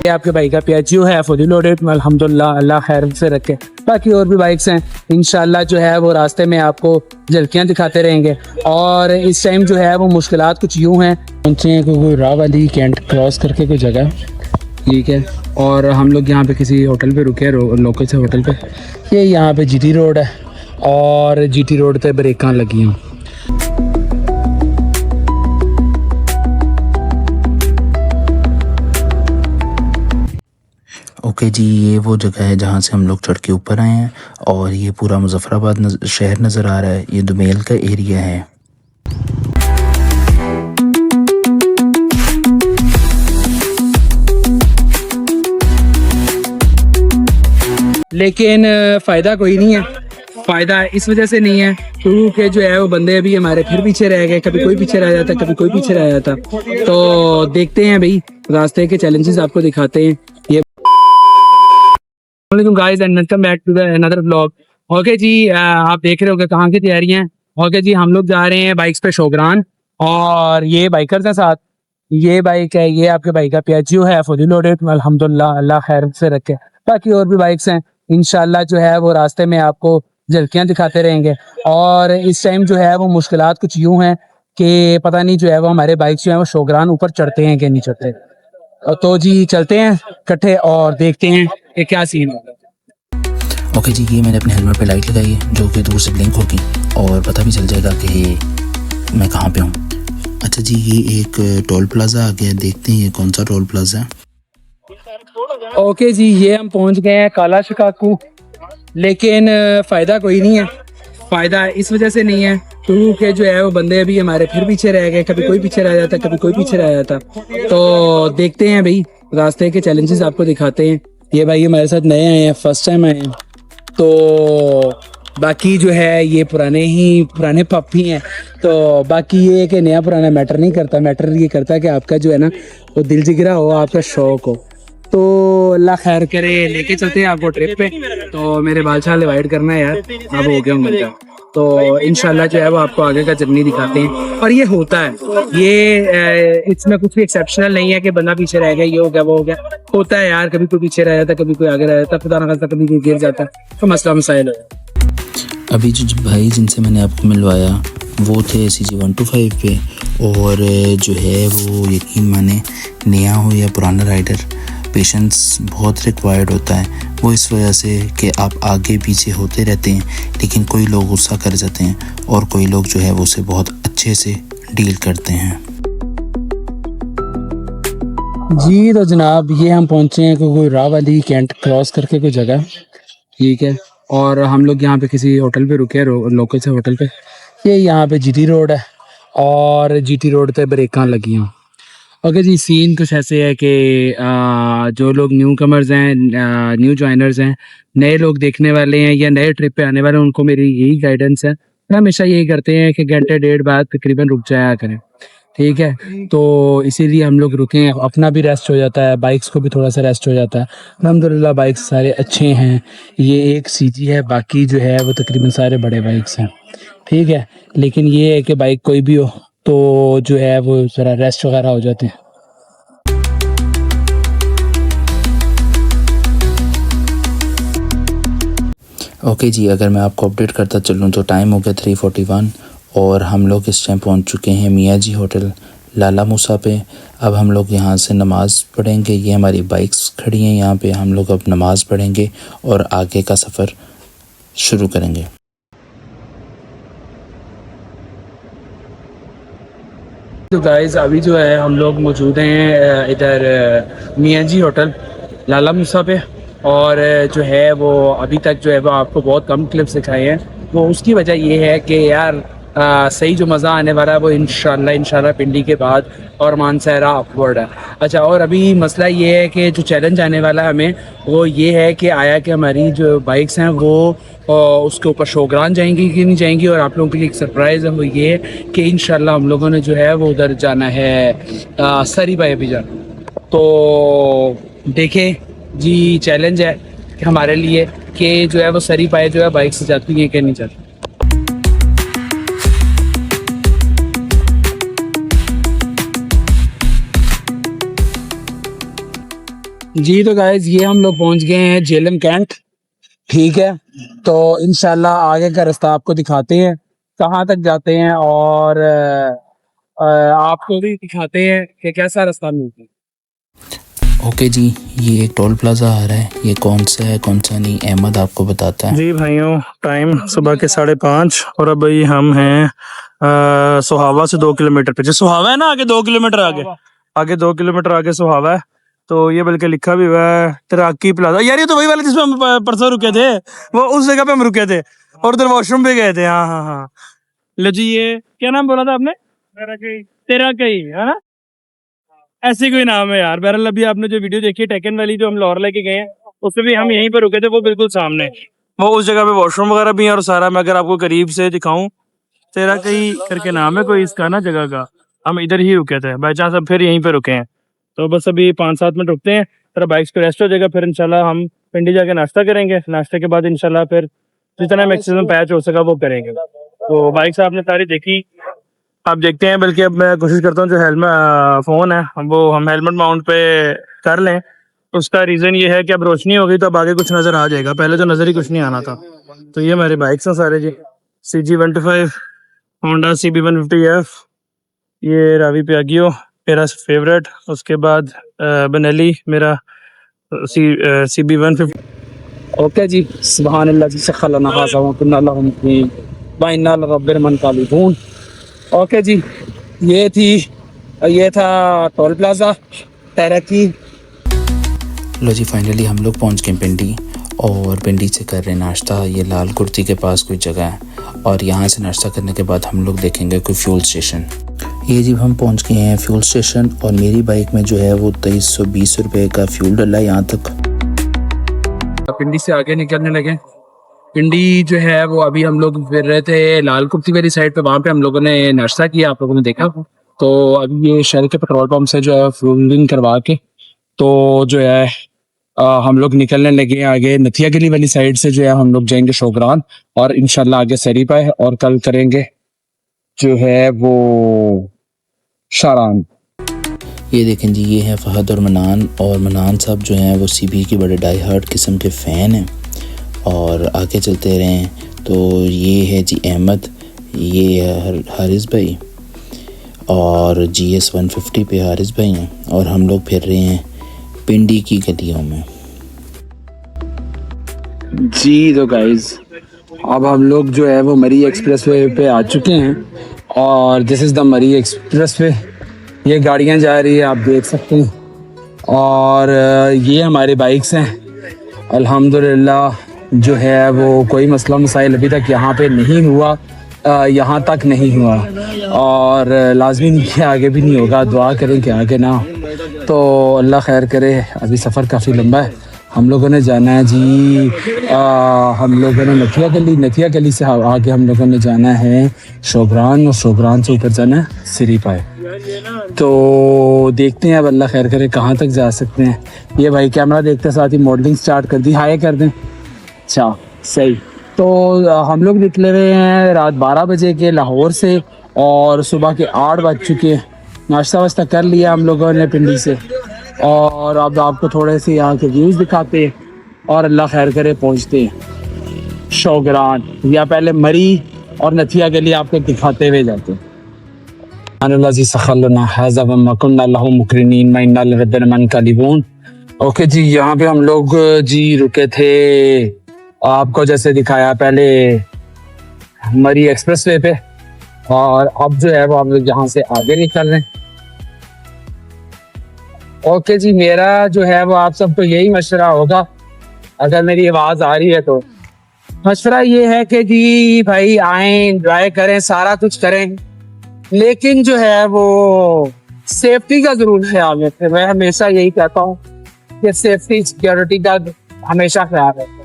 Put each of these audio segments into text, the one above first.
आपके भाई का पियाजियो है फुली लोडेड, अल्हम्दुलिल्लाह, अल्लाह खैर से रखे। बाकी और भी बाइक्स हैं, इंशाल्लाह जो है वो रास्ते में आपको झलकियाँ दिखाते रहेंगे। और इस टाइम जो है वो मुश्किलात कुछ यूँ हैं, पहुँचे हैं कोई राह वाली कैंट क्रॉस करके कोई जगह, ठीक है। और हम लोग यहाँ पे किसी होटल पे रुके हैं, लोकल से होटल पे। ये यहाँ पे जीटी रोड है और जीटी रोड पे ब्रेकां लगी हैं। ओके जी, ये वो जगह है जहाँ से हम लोग चढ़ के ऊपर आए हैं और ये पूरा मुजफ्फराबाद शहर नज़र आ रहा है। ये दुमेल का एरिया है। लेकिन फ़ायदा कोई नहीं है। फ़ायदा इस वजह से नहीं है क्योंकि जो है वो बंदे अभी हमारे फिर पीछे रह गए। कभी कोई पीछे रह जाता, कभी कोई पीछे रह जाता। तो देखते हैं भाई, रास्ते के चैलेंजेस आपको दिखाते हैं। ये guys and welcome back to the another vlog. Okay जी, आप देख रहे होगे कहाँ की तैयारियां हैं। ओके जी, हम लोग जा रहे हैं बाइक्स पे शोग्रान और ये बाइकर्स हैं साथ। ये बाइक है, ये आपके भाई का पियाजियो है फुली लोडेड, अल्हम्दुलिल्लाह, अल्लाह खैर से रखे। बाकी और भी बाइक्स हैं, इंशाल्लाह जो है वो रास्ते में आपको झलकियाँ दिखाते रहेंगे। और इस टाइम जो है वो मुश्किलात कुछ यूँ हैं कि पता नहीं जो है वो हमारे बाइक जो है वो शोग्रान ऊपर चढ़ते हैं कि नहीं चढ़ते। तो जी चलते हैं इकट्ठे और देखते हैं कि क्या सीन है। ओके जी, ये मैंने अपने हेलमेट पे लाइट लगाई है जो कि दूर से ब्लिंक होगी और पता भी चल जाएगा कि मैं कहाँ पे हूँ। अच्छा जी, ये एक टोल प्लाजा आ गया, देखते हैं ये कौन सा टोल प्लाजा है। ओके जी, ये हम पहुंच गए हैं काला शिकाकू। लेकिन फ़ायदा कोई नहीं है। फ़ायदा इस वजह से नहीं है क्योंकि जो है वो बंदे अभी हमारे फिर पीछे रह गए। कभी कोई पीछे रह जाता, कभी कोई पीछे रह जाता। तो देखते हैं भाई, रास्ते के चैलेंजेस आपको दिखाते हैं। ये भाई हमारे साथ नए आए हैं, फर्स्ट टाइम आए हैं। तो बाकी जो है ये पुराने पप ही हैं। तो बाकी ये है कि नया पुराना मैटर नहीं करता। मैटर ये करता है कि आपका जो है ना वो दिल जिगरा हो, आपका शौक हो। तो अल्लाह खैर करे, लेके चलते हैं आपको ट्रिप पे। तो मेरे बाल छाल डिवाइड करना है यार, अब हो गया उनका। तो इंशाल्लाह जो है वो आपको आगे का जर्नी दिखाते हैं। और ये होता है, ये इसमें कुछ भी एक्सेप्शनल नहीं है कि बंदा पीछे रह गया, ये हो गया वो हो गया। होता है यार, कभी कोई पीछे रह जाता, कभी कोई आगे रह जाता, खुदा ना खास्ता कभी कोई गिर जाता, तो मसला मसाइल हो जाता। अभी जो भाई जिनसे मैंने आपको मिलवाया वो थे CG 125 पे, और जो है वो यकीन माने नया हो या पुराना राइडर, पेशेंस बहुत रिक्वायर्ड होता है। वो इस वजह से कि आप आगे पीछे होते रहते हैं, लेकिन कोई लोग गुस्सा कर जाते हैं और कोई लोग जो है वो उसे बहुत अच्छे से डील करते हैं। जी तो जनाब, ये हम पहुंचे हैं कोई राह वाली कैंट क्रॉस करके कोई जगह, ठीक है। और हम लोग यहाँ पे किसी होटल पे रुके हैं, लोकल से होटल पे। ये यहाँ पे जीटी रोड है और जीटी रोड पे ब्रेकां लगी हैं। ओके जी, सीन कुछ ऐसे है कि जो लोग न्यू कमर्स हैं, न्यू ज्वाइनर्स हैं, नए लोग देखने वाले हैं या नए ट्रिप पे आने वाले हैं, उनको मेरी यही गाइडेंस है। हमेशा यही करते हैं कि घंटे डेढ़ बाद तकरीबन रुक जाया करें, ठीक है। तो इसीलिए हम लोग रुके हैं, अपना भी रेस्ट हो जाता है, बाइक्स को भी थोड़ा सा रेस्ट हो जाता है। अल्हम्दुलिल्लाह बाइक्स सारे अच्छे हैं। ये एक CG है, बाकी जो है वो तकरीबन सारे बड़े बाइक्स हैं, ठीक है। लेकिन ये है कि बाइक कोई भी हो तो जो है वो ज़रा रेस्ट वगैरह हो जाते हैं। ओके जी, अगर मैं आपको अपडेट करता चलूँ तो टाइम हो गया 3:41 और हम लोग इस टाइम पहुंच चुके हैं मियाँ जी होटल लाला मूसा पे। अब हम लोग यहाँ से नमाज़ पढ़ेंगे। ये हमारी बाइक्स खड़ी हैं यहाँ पे, हम लोग अब नमाज़ पढ़ेंगे और आगे का सफ़र शुरू करेंगे। तो गाइस, अभी जो है हम लोग मौजूद हैं इधर मियाँ जी होटल लाला मूसा पे। और जो है वो अभी तक जो है वो आपको बहुत कम क्लिप्स दिखाए हैं। वो उसकी वजह ये है कि यार सही जो मज़ा आने वाला है वो इंशाल्लाह पिंडी के बाद और मानसहरा अपवर्ड है। अच्छा, और अभी मसला ये है कि जो चैलेंज आने वाला है हमें, वो ये है कि आया कि हमारी जो बाइक्स हैं वो उसके ऊपर शोग्रान जाएंगी कि नहीं जाएंगी। और आप लोगों के लिए एक सरप्राइज़ है, वो ये कि इंशाल्लाह हम लोगों ने जो है वो उधर जाना है सरी बाई भी जाना। तो देखें जी, चैलेंज है कि हमारे लिए कि जो है वो सरी पाए जो है बाइक से जाती है कि नहीं जाती। जी तो गाइज ये हम लोग पहुंच गए हैं झेलम कैंट, ठीक है। तो इंशाल्लाह आगे का रास्ता आपको दिखाते हैं कहाँ तक जाते हैं, और आपको भी दिखाते हैं कि कैसा रास्ता मिलता है। ओके जी, ये एक टोल प्लाजा आ रहा है, ये कौन सा है कौन सा नहीं अहमद आपको बताता है। जी भाइयों, टाइम सुबह के 5:30 और अभी हम हैं सोहावा से 2 किलोमीटर पीछे। सोहावा है ना, आगे 2 किलोमीटर आगे 2 किलोमीटर आगे सोहावा है। तो ये बल्कि लिखा भी हुआ है तैराकी प्लाजा। यार ये तो वही वाला जिसमें हम परसों रुके थे, वो उस जगह पे हम रुके थे और उधर वॉशरूम भी गए थे। हाँ हाँ हाँ। लो जी, ये क्या नाम बोला था आपने? तेरा कई है ना, ऐसे कोई नाम है यार। बहरहाल अभी आपने जो वीडियो देखी है टेकन वाली, जो हम लाहौर लेके गए हैं, उसमें भी हम यहीं पर रुके थे, वो बिल्कुल सामने। वो उस जगह पे वॉशरूम वगैरह भी है और सारा। मैं अगर आपको करीब से दिखाऊं, तेरा कई करके नाम है कोई इसका ना जगह का, हम इधर ही रुके थे बाई चांस, अब फिर यहीं पे रुके हैं। तो बस अभी 5-7 मिनट रुकते हैं, तेरा बाइक्स पे रेस्ट हो जाएगा, फिर इंशाल्लाह हम पिंडी जाके नाश्ता करेंगे। नाश्ते के बाद इंशाल्लाह फिर जितना मैक्सिमम पैच हो सका वो करेंगे। तो बाइक्स आपने सारी देखी, आप देखते हैं। बल्कि अब मैं कोशिश करता हूँ जो हेलमेट फ़ोन है वो हम हेलमेट माउंट पे कर लें। उसका रीज़न ये है कि अब रोशनी हो गई तो अब आगे कुछ नज़र आ जाएगा, पहले तो नज़र ही कुछ नहीं आना था। तो ये मेरे बाइक्स हैं सारे जी, CG125, होंडा CB150F, ये रावी पियागियो मेरा फेवरेट, उसके बाद बेनेली मेरा CB150। ओके जी, सुभान अल्लाह जी, सख्खर लना हाज़ा व कुन्ना लहु मुक़रीन व इन्ना लिरब्बिल मुनक़लिबून। ओके जी, ये था टोल प्लाजा तैराकी। लो जी, फाइनली हम लोग पहुंच गए पिंडी और पिंडी से कर रहे हैं नाश्ता। ये लाल कुर्ती के पास कोई जगह है और यहाँ से नाश्ता करने के बाद हम लोग देखेंगे कोई फ्यूल स्टेशन। ये जी हम पहुंच गए हैं फ्यूल स्टेशन और मेरी बाइक में जो है वो 2320 रुपये का फ्यूल डला है यहाँ तक। पिंडी से आगे निकलने लगे। पिंडी जो है वो अभी हम लोग फिर रहे थे लाल कुर्ती वाली साइड पे, वहाँ पे हम लोगों ने नाश्ता किया, आप लोगों ने देखा। तो अभी ये शहर के पेट्रोल पंप से जो है फ्यूलिंग करवा के तो जो है हम लोग निकलने लगे आगे नथिया गली वाली साइड से। जो है हम लोग जाएंगे शोगरान और इंशाल्लाह आगे सरीपा और कल करेंगे जो है वो शारान। ये देखें जी, ये है फहद और मनान साहब जो हैं वो CB के बड़े डाई हार्ड किस्म के फ़ैन हैं। और आगे चलते रहें तो ये है जी अहमद, ये है हारिस भाई और GS 150 पे हारिस भाई हैं और हम लोग फिर रहे हैं पिंडी की गलियों में। जी तो गाइज अब हम लोग जो है वो मरी एक्सप्रेस वे पे आ चुके हैं और दिस इज़ द मरी एक्सप्रेस वे। ये गाड़ियाँ जा रही है, आप देख सकते हैं। और ये हमारे बाइक्स हैं। अल्हम्दुलिल्लाह जो है वो कोई मसला मसाइल अभी तक यहाँ पे नहीं हुआ, यहाँ तक नहीं हुआ और लाजमी नहीं कि आगे भी नहीं होगा। दुआ करें कि आगे ना हो, तो अल्लाह खैर करे। अभी सफ़र काफ़ी लंबा है। हम लोगों ने जाना है जी, हम लोगों ने नथिया गली से आगे हम लोगों ने जाना है शोगरान और शोगरान से ऊपर जाना है सिरीपाए। तो देखते हैं अब अल्लाह खैर करे कहाँ तक जा सकते हैं। ये भाई कैमरा देखते साथ ही मॉडलिंग स्टार्ट कर दी, हाय कर दें। अच्छा सही। तो हम लोग निकले हुए हैं रात 12 बजे के लाहौर से और सुबह के 8 बज चुके हैं। नाश्ता वाश्ता कर लिया हम लोगों ने पिंडी से और अब आपको थोड़े से यहाँ के व्यूज़ दिखाते हैं और अल्लाह खैर करे पहुँचते हैं शोगरान, या पहले मरी और नथिया गली आपको दिखाते हुए जाते हैं। ओके जी, यहाँ पे हम लोग जी रुके थे, आपको जैसे दिखाया पहले मरी एक्सप्रेस वे पे, और अब जो है वो हम लोग यहाँ से आगे निकल रहे हैं। ओके जी, मेरा जो है वो आप सबको यही मशवरा होगा, अगर मेरी आवाज़ आ रही है तो मशवरा ये है कि जी भाई आएँ, एंजॉय करें, सारा कुछ करें, लेकिन जो है वो सेफ्टी का जरूर ख्याल रखें। मैं हमेशा यही कहता हूँ कि सेफ्टी सिक्योरिटी का हमेशा ख्याल रखें।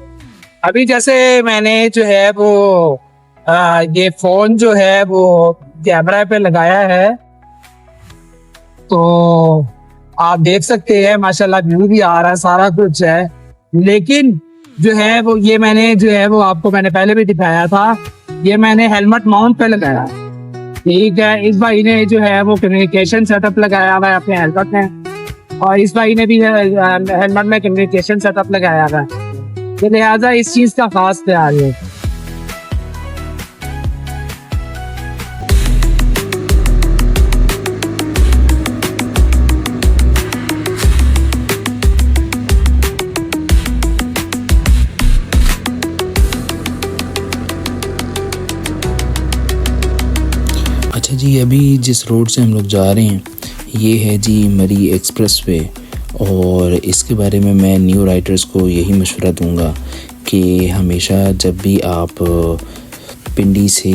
अभी जैसे मैंने जो है वो ये फोन जो है वो कैमरा पे लगाया है तो आप देख सकते हैं माशाल्लाह व्यू भी आ रहा है, सारा कुछ है, लेकिन जो है वो ये मैंने जो है वो आपको मैंने पहले भी दिखाया था, ये मैंने हेलमेट माउंट पे लगाया। ठीक है, इस भाई ने जो है वो कम्युनिकेशन सेटअप लगाया हुआ है अपने हेलमेट में और इस भाई ने भी हेलमेट में कम्युनिकेशन सेटअप लगाया था, तो लिहाजा इस चीज़ का खास ख्याल है। अच्छा जी, अभी जिस रोड से हम लोग जा रहे हैं ये है जी मरी एक्सप्रेस वे, और इसके बारे में मैं न्यू राइडर्स को यही मशवरा दूंगा कि हमेशा जब भी आप पिंडी से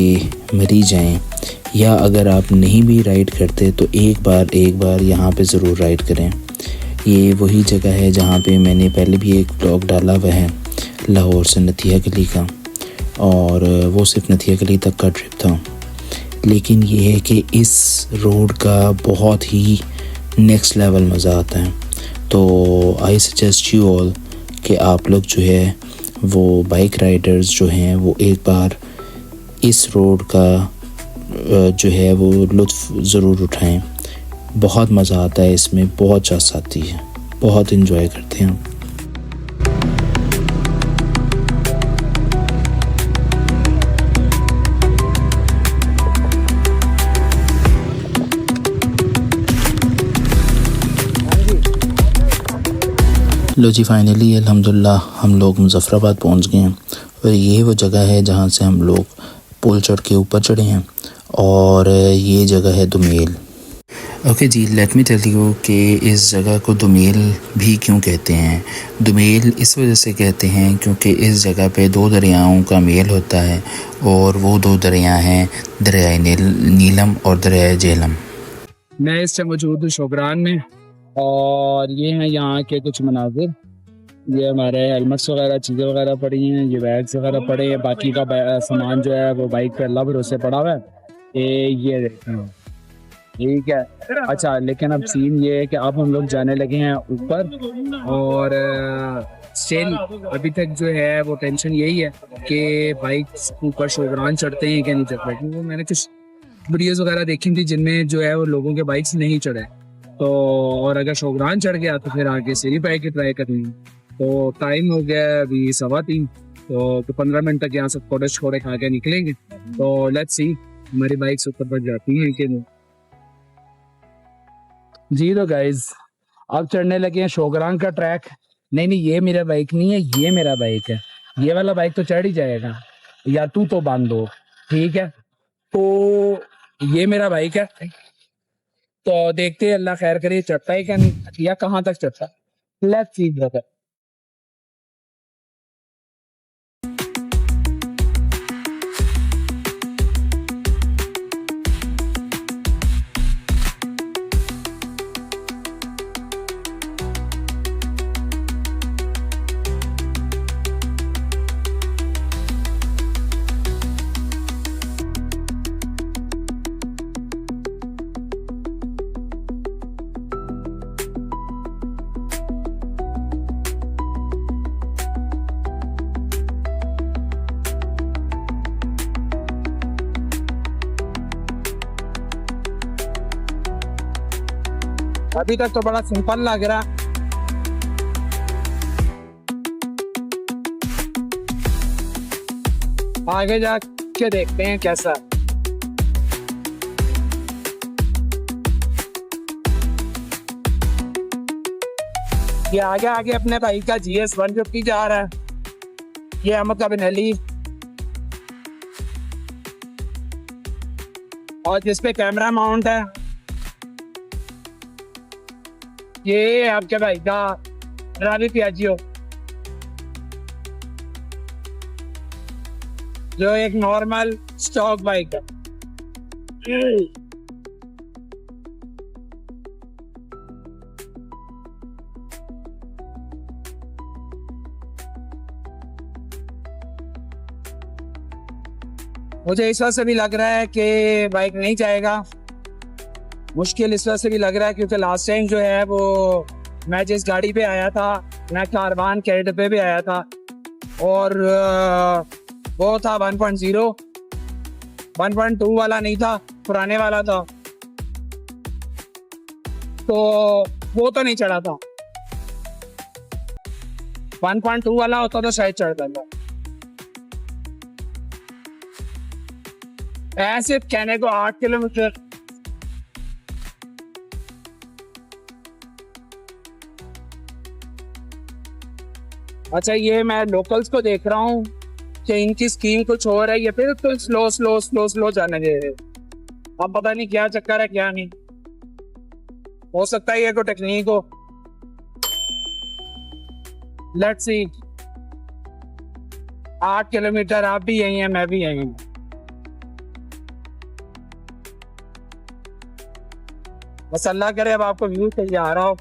मरी जाएं, या अगर आप नहीं भी राइड करते तो एक बार यहाँ पे ज़रूर राइड करें। ये वही जगह है जहाँ पे मैंने पहले भी एक ब्लॉग डाला हुआ है लाहौर से नथिया गली का, और वो सिर्फ नथिया गली तक का ट्रिप था। लेकिन ये है कि इस रोड का बहुत ही नेक्स्ट लेवल मज़ा आता है। तो आई सजेस्ट यू ऑल कि आप लोग जो है वो बाइक राइडर्स जो हैं वो एक बार इस रोड का जो है वो लुत्फ़ ज़रूर उठाएं। बहुत मज़ा आता है इसमें, बहुत चस आती है, बहुत इन्जॉय करते हैं। लो जी, फाइनली अल्हम्दुलिल्लाह हम लोग मुज़फ़्फ़राबाद पहुंच गए हैं, और ये वो जगह है जहां से हम लोग पुल चढ़ के ऊपर चढ़े हैं, और ये जगह है दुमेल। ओके जी, लेट मी टेल यू कि इस जगह को दुमेल भी क्यों कहते हैं। दुमेल इस वजह से कहते हैं क्योंकि इस जगह पे दो दरियाओं का मेल होता है, और वो दो दरिया हैं दरियाए नीलम और दरियाए झेलम। मैं इस टाइम मौजूद हूँ शोगरान में, और ये हैं यहाँ के कुछ मनाजिर। ये हमारे हेलमेट्स वगैरह चीज़ें वगैरह पड़ी हैं, ये बैग्स वगैरह पड़े हैं, बाकी का सामान जो है वो बाइक पे अल्लाह भरोसे पड़ा हुआ है। ये देखें, ठीक है। अच्छा, लेकिन अब सीन ये है कि अब हम लोग जाने लगे हैं ऊपर, और स्टिल अभी तक जो है वो टेंशन यही है कि बाइक ऊपर शोगरान चढ़ते हैं कि नहीं चढ़ते, क्योंकि मैंने कुछ वीडियोज़ वगैरह देखी थी जिनमें जो है वो लोगों के बाइक्स नहीं चढ़े, तो और अगर शोगरान चढ़ गया तो फिर आगे सीढ़ी बाइक की ट्राई करनी है। तो टाइम हो गया अभी 3:15, तो 15 मिनट तक यहाँ से थोड़े छोड़े खा के निकलेंगे। तो लेट्स सी हमारी बाइक ऊपर पर जाती हैं कि नहीं। जी तो गाइज अब चढ़ने लगे हैं शोगरान का ट्रैक। नहीं, ये मेरा बाइक नहीं है, ये मेरा बाइक है। ये वाला बाइक तो चढ़ ही जाएगा, या तू तो बांध दो, ठीक है। तो ये मेरा बाइक है, तो देखते हैं अल्लाह खैर करे चढ़ता है क्या नहीं, या कहाँ तक चढ़ता है। Let's see brother. अभी तक तो बड़ा सिंपल लग रहा। आगे जाके देखते हैं कैसा। ये आगे अपने भाई का GS 150 जा रहा है, ये अहमद का बिन अली, और जिसपे कैमरा माउंट है ये आपके भाई का रावी पियाजियो, जो एक नॉर्मल स्टॉक बाइक है। मुझे इस वजह से भी लग रहा है कि बाइक नहीं जाएगा, मुश्किल इस वजह से भी लग रहा है क्योंकि लास्ट टाइम जो है वो मैं जिस गाड़ी पे आया था, मैं कारवान के डब्बे पे आया था, और वो था 1.0, 1.2 वाला नहीं था, पुराने वाला था। तो वो तो नहीं चढ़ा था, 1.2 वाला होता तो शायद चढ़ जाता। ऐसे कहने को 8 किलोमीटर। अच्छा, ये मैं लोकल्स को देख रहा हूँ कि इनकी स्कीम कुछ और है, ये फिर तो स्लो स्लो स्लो स्लो जाने दे रहे। अब पता नहीं क्या चक्कर है क्या नहीं, हो सकता है ये कोई टेक्निक हो। Let's see. 8 किलोमीटर, आप भी यही हैं, मैं भी यही हूँ। बस अल्लाह करे अब आपको व्यू सही आ रहा हो।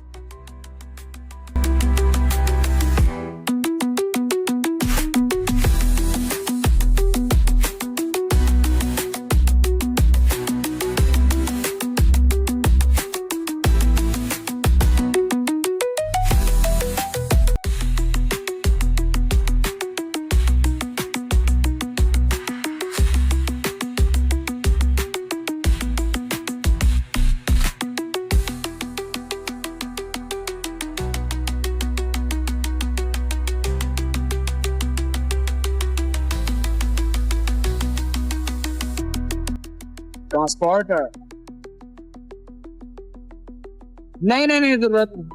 ट्रांसपोर्टर नहीं नहीं नहीं, जरूरत नहीं।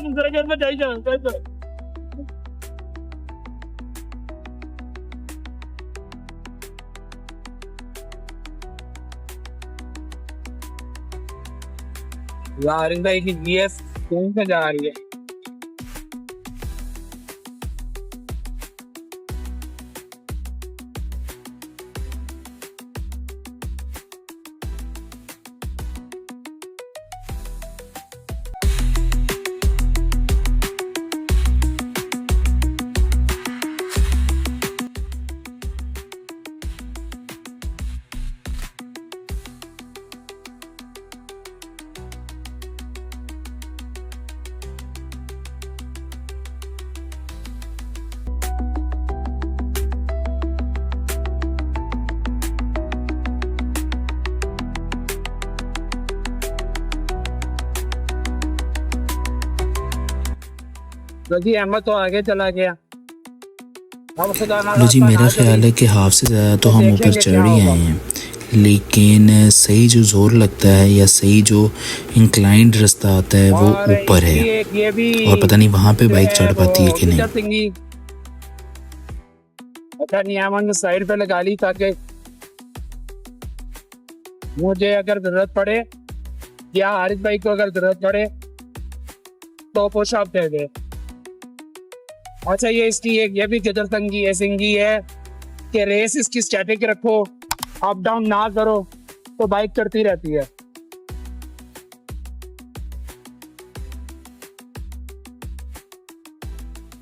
दूसरे घर में जाइए। यार भाई की जीएस कौन से जा रही है? तो जी अहमद तो आगे चला गया। अब खुदा ना लो जी, खास्ता मेरा ना ख्याल चली है कि हाफ से ज़्यादा तो तो हम ऊपर देखेंगे चढ़ क्या ही होगा। आए हैं, लेकिन सही जो ज़ोर लगता है या सही जो इंक्लाइंड रास्ता आता है वो और ऊपर है, ये भी और पता नहीं वहाँ पे जो बाइक है चढ़ पाती है वो कि नहीं। टीचर सिंगी। अच्छा, नियामन साइड पे लगा ली ताकि मुझे अगर जरूरत पड़े या हारिस भाई को अगर जरूरत पड़े तो पुशअप दे दे। अच्छा, ये इसकी एक ये भी किधर सिंगी है कि रेस इसकी स्टैटिक रखो, अप डाउन ना करो तो बाइक चढ़ती रहती है।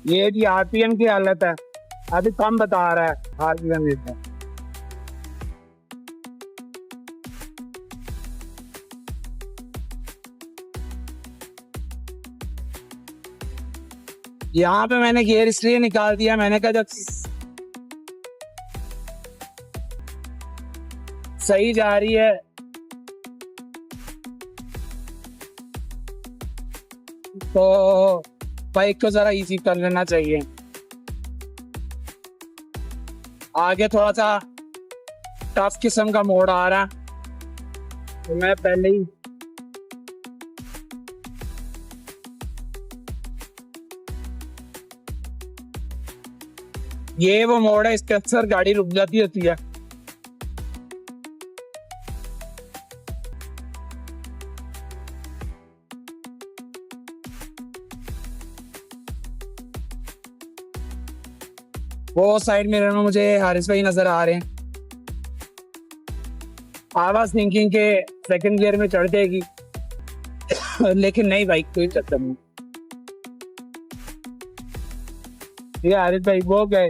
ये जी आरपीएम की हालत है, अभी कम बता रहा है आरपीएम इसमें। यहाँ पे मैंने गियर इसलिए निकाल दिया, मैंने कहा जब सही जा रही है तो बाइक को जरा इजी कर लेना चाहिए। आगे थोड़ा सा टफ किस्म का मोड़ आ रहा है तो मैं पहले ही ये वो मोड़ है, इस पे अक्सर गाड़ी रुक जाती होती है। वो साइड मिरर में मुझे हारिस भाई नजर आ रहे हैं। आवाज थिंकिंग के सेकंड गियर में चढ़ जाएगी लेकिन नहीं भाई, कोई चक्कर नहीं। ये हारिस भाई वो गए।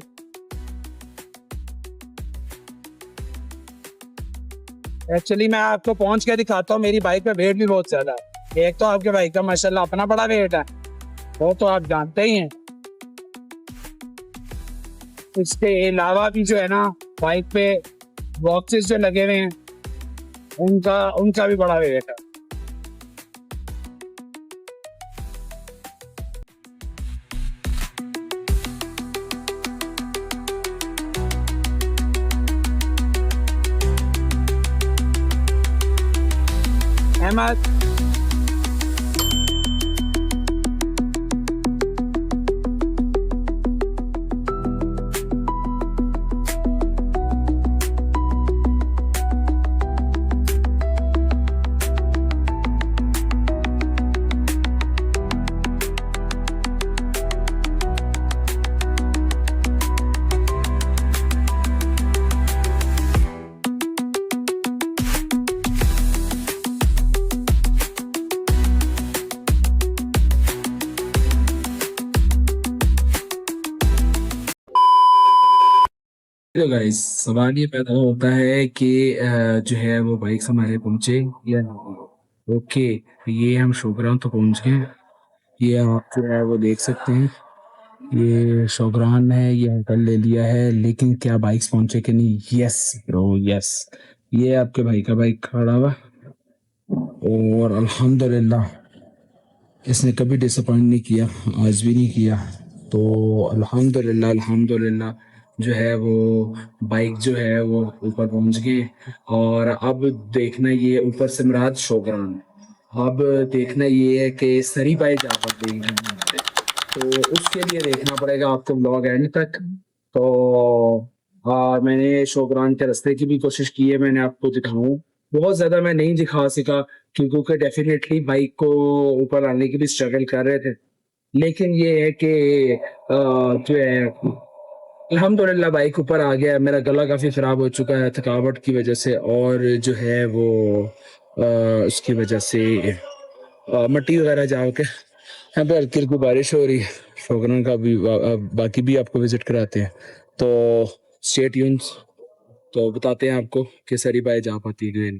एक्चुअली मैं आपको पहुंच के दिखाता हूँ, मेरी बाइक पे वेट भी बहुत ज्यादा है। एक तो आपके बाइक का माशाल्लाह अपना बड़ा वेट है, वो तो आप जानते ही हैं। इसके अलावा भी जो है ना बाइक पे बॉक्सेस जो लगे हुए हैं उनका उनका भी बड़ा वेट है। अहमद तो गाइस सवाल ये पैदा होता है कि जो है वो बाइक्स हमारे पहुंचे या नहीं। ओके, ये हम शोग्राम तो पहुंच गए। ये आप जो है वो देख सकते हैं, ये शोग्रान है, ये होटल ले लिया है, लेकिन क्या बाइक्स पहुंचे कि नहीं? Yes bro yes. ये आपके भाई का बाइक खड़ा हुआ और अल्हम्दुलिल्लाह इसने कभी डिसअपॉइंट नहीं किया, आज भी नहीं किया। तो अल्हम्दुलिल्लाह अल्हम्दुलिल्लाह जो है वो बाइक जो है वो ऊपर पहुंच गए। और अब देखना ये ऊपर से मुराद शोग्रान, अब देखना ये है कि सरी बाई जा पर देंगे, तो उसके लिए देखना पड़ेगा आपको ब्लॉग एंड तक। तो मैंने शोग्रान के रास्ते की भी कोशिश की है, मैंने आपको दिखाऊं, बहुत ज्यादा मैं नहीं दिखा सका क्योंकि डेफिनेटली बाइक को ऊपर लाने की भी स्ट्रगल कर रहे थे। लेकिन ये है कि जो है अल्हम्दुलिल्लाह बाइक ऊपर आ गया। मेरा गला काफी खराब हो चुका है थकावट की वजह से, और जो है वो उसकी वजह से मट्टी वगैरह जाओ के यहाँ पे हल्की हल्की बारिश हो रही है। शोगरन का भी बाकी भी आपको विजिट कराते हैं, तो स्टे ट्यून्स। तो बताते हैं आपको कि सरी बाई जा पाती है।